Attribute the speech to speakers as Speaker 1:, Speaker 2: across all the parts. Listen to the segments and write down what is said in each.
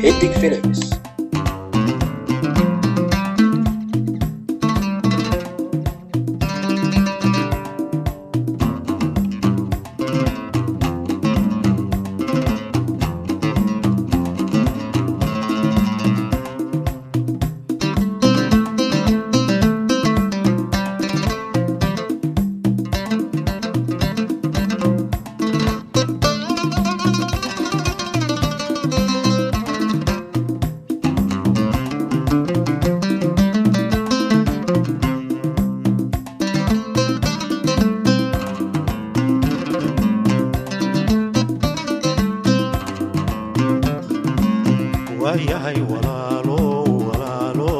Speaker 1: Hiddig Films.
Speaker 2: waayahay walaalo walaalo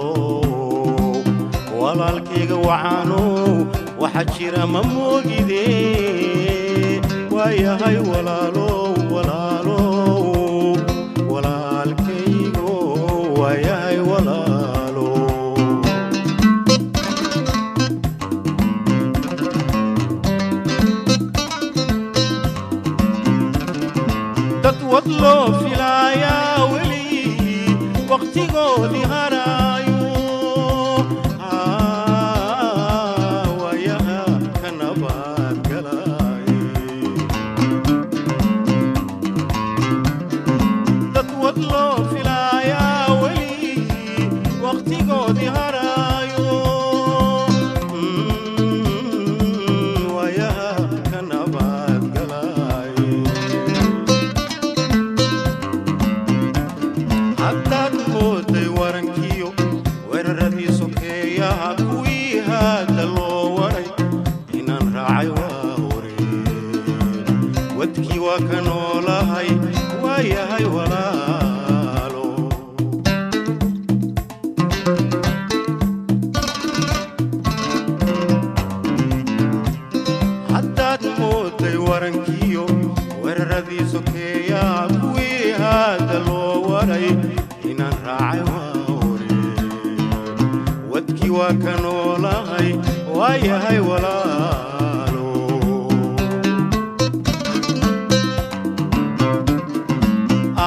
Speaker 2: walaalkayga wacaano waxa jira ma moogide waayahay walaalo walaalo walaalkayga waayahay walaalo dad wad loo filaaya waqtigoodii haraayo waayaha ka nabadgalaaye dad wad loo filaayaa weli waqtigoodii haraayo waayaha ka nabadgalaaye haddaad mooday warankiyo weeraradii sokeeyaha kuwii haada loo waray inaan raacay waa hore wadkii waa ka noolahay waayahay walaalo haddaad mooday warankiyo weeraradii sokeeyaha kuwii haada loo waray inaan raacay waa hore wadkii waa ka noolahay waayahay walaalo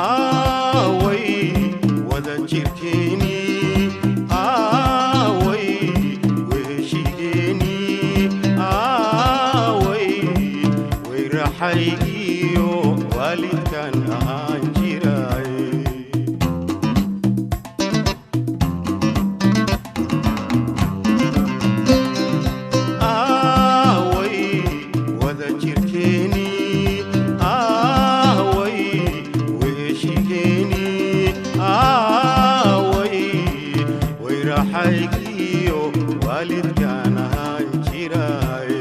Speaker 2: aaway wada jirkeeni aaway weeshigeeni aaway way raxaygiyo waalidkan ahaan jiray raxaygiyo waalidkan ahaan jiray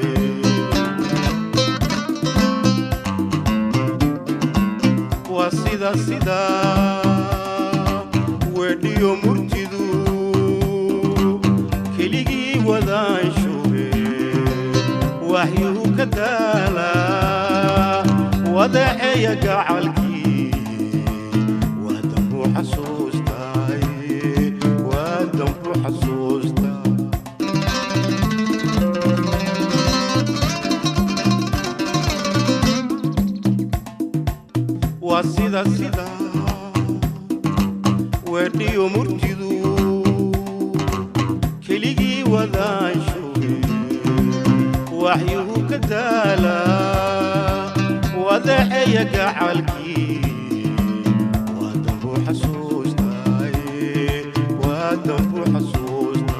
Speaker 2: waa sida weedhiyo murtidu keligii wadaan shuube waxyuu ka daalaa wadaceeya gacalkii waadanku xasuustaay waadanku xasuusta waa sida weedhiyo murtidu keligii wadaan shuube waxyuu ka daalaa wadaceeya gacalkii waadanku xasuustaay waadanku xasuusta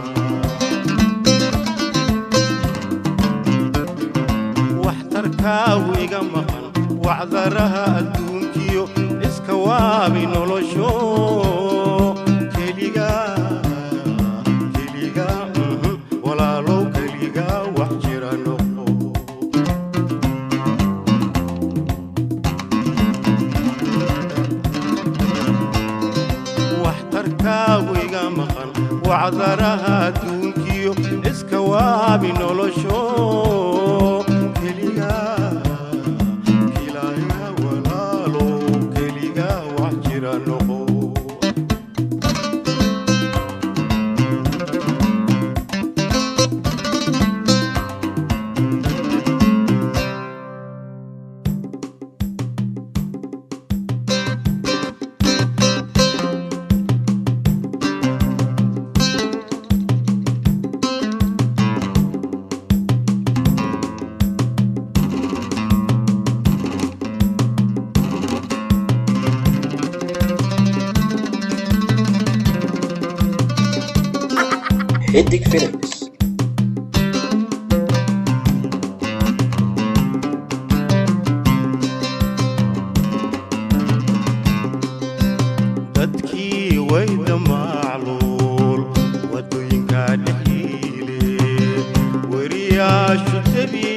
Speaker 2: waxtarkaagu iga maqan wacdaraha adduunkiyo iska waabi nolosho keliga walaalow keliga wax jira noqo waxtarkaagu iga maqan wacdaraha adduunkiyo iska waabi nolosho keliga
Speaker 1: Xidig Films.
Speaker 2: dadkii way damacluul wadooyinka dhexile wariyaashu tabiyeen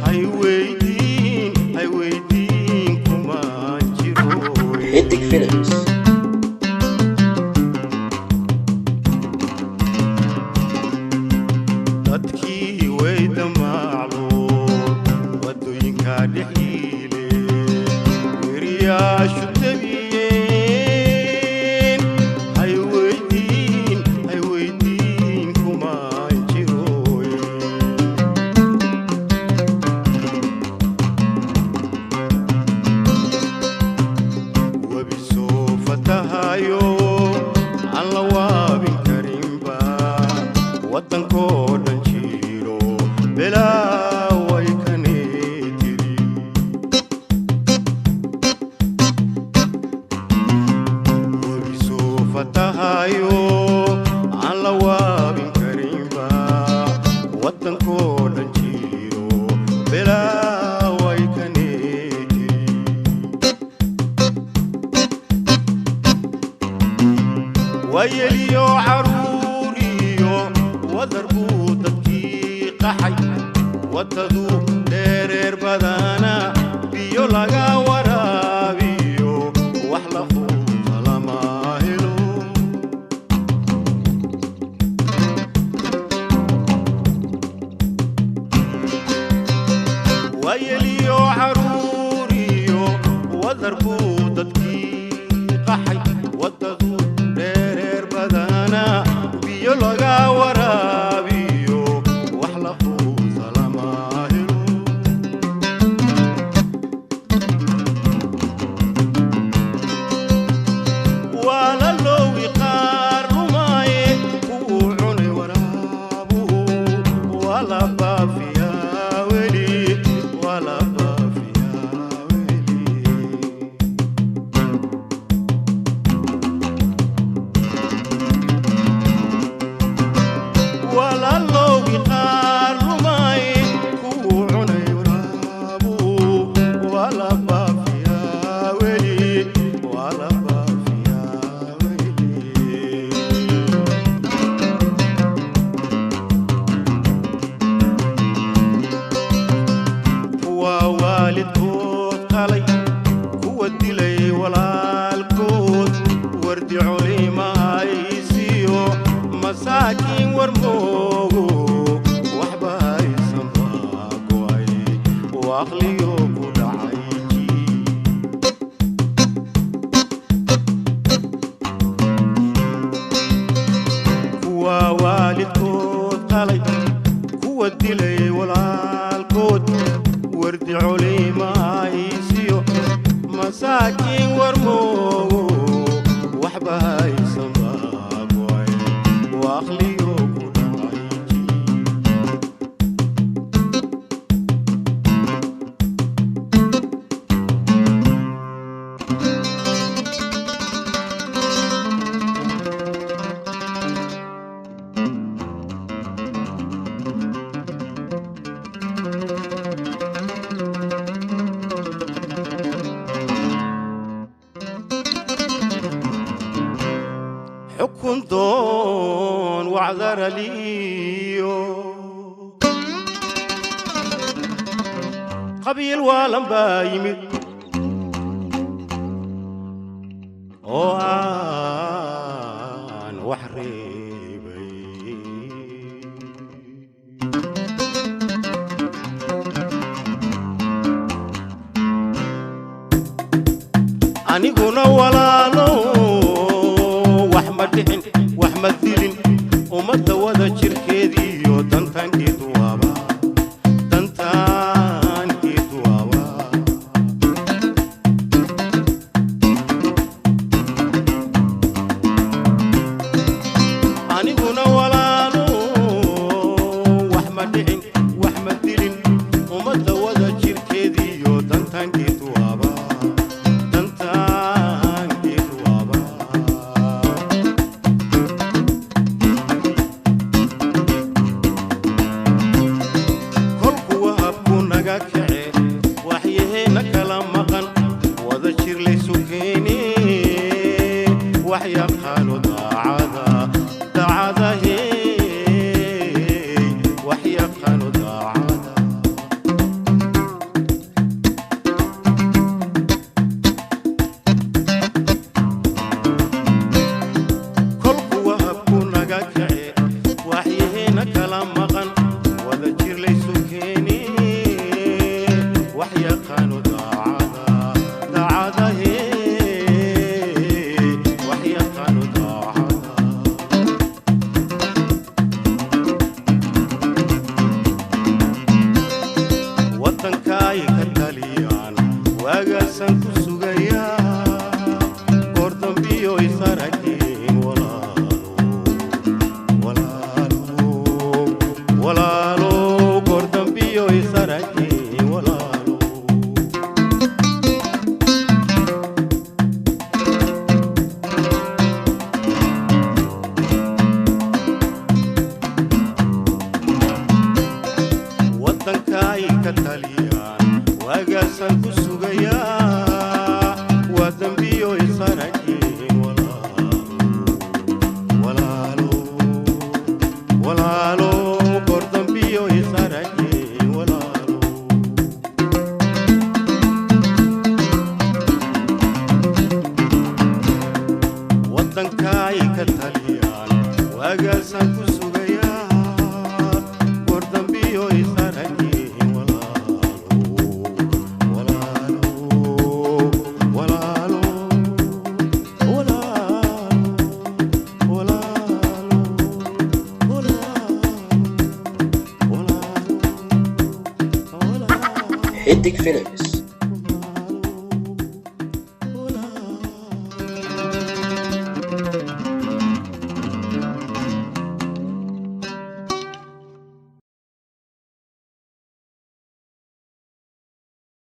Speaker 2: hay weydiin kuma jiro
Speaker 1: Xidig Films.
Speaker 2: dadkii way damacluul wadooyinka dhexile wariyaashu tabiyeen hay weydiin kuma jiro webi soo fatahayo aan la waabin karinba wadankoo dhan jiro bilaa way kanee tiri webi soo fatahayo aan la waabin karinba wadankoo dhan jiro bilaa way kanee tiri wayeliyo caruuriyo wadar buu dadkii qaxay wadadu dheereer badana biyo laga waraabiyo wax la fuuta lama helo wayeliyo caruuriyo wadar buu dadkii qaxay wadadu dheereer badana biyo laga waraabiyo wax la fuuta lama helo waa la loowi qaar rumaaye kuwuu cunay waraabuhu waa la baafiyaa weli waa la baafiyaa weli ولا لوي قار رماي كوعنا يرابو ولا بافيا ولي ولا بافيا ولي هو والد كود قلي هو الدلي ولا الكود وردي علي ما يسيو مساكين ورموغو وحباي سماقوي واخليو كدعيجي كوا والد كود قلي كوا الدلي ولا الكود وردي علي ما يسيو مساكين ورموغو وحباي سماقوي واخليو كدعيجي حكم دون وعذر ليو قبيل والم بايمد وعن وحريبي أني قنا ولا لو واحمد دلين ومد وذا شركيدي ودنتان كيدوابا دنتان كيدوابا أني هنا ولا لو واحمد دلين ومد وذا شركيدي ودنتان كيدوابا دنتان كيدوابا jir laysu keeni wax yaqaano daacada hey wax yaqaano daacada kolku wahabku naga kace waxyaheena kala maqan wada jir laysu keeni wax yaqaano daacada hey wax yaqaano daacada wadankay ka taliyaan waagaasan ku sugayaa goor dambiyo isarageen walaalo goor dambiyo isarageen walaalo wadankay ka taliyaan waagaasan ku sugayaa waa dambiyo isarageen walaalo goor dambiyo isarageen walaalo wadankay ka taliyaan waagaasan ku sugayaa goor dambiyo isarageen
Speaker 1: Hectic Films.